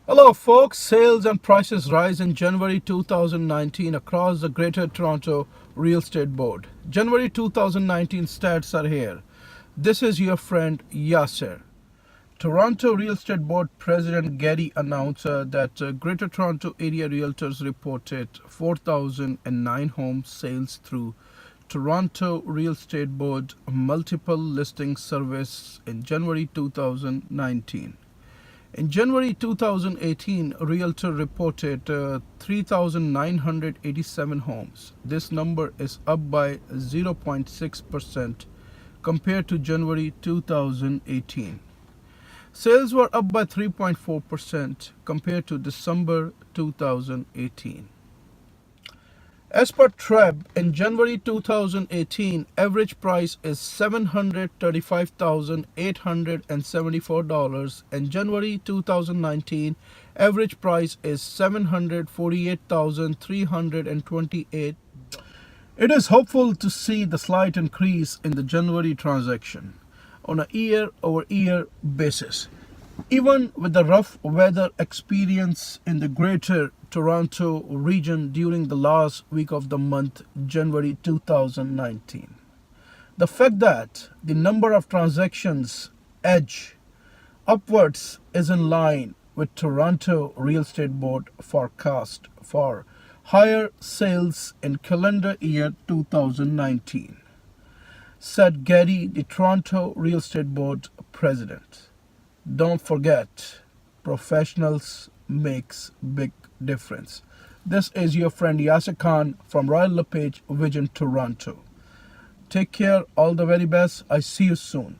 Hello folks, sales and prices rise in January 2019 across the Greater Toronto Real Estate Board. January 2019 stats are here. This is your friend Yasser. Toronto Real Estate Board President Gary announced that Greater Toronto Area Realtors reported 4,009 home sales through Toronto Real Estate Board multiple listing service in January 2019. In January 2018, a Realtor reported 3,987 homes. This number is up by 0.6% compared to January 2018. Sales were up by 3.4% compared to December 2018. As per TREB, in January 2018, average price is $735,874. In January 2019, average price is $748,328. It is hopeful to see the slight increase in the January transaction on a year-over-year basis. Even with the rough weather experience in the Greater Toronto region during the last week of the month, January 2019. The fact that the number of transactions edge upwards is in line with Toronto Real Estate Board forecast for higher sales in calendar year 2019, said Gary, the Toronto Real Estate Board president. Don't forget, professionals makes big difference. This is your friend Yasser Khan from Royal LePage Vision Toronto. Take care, all the very best. I see you soon.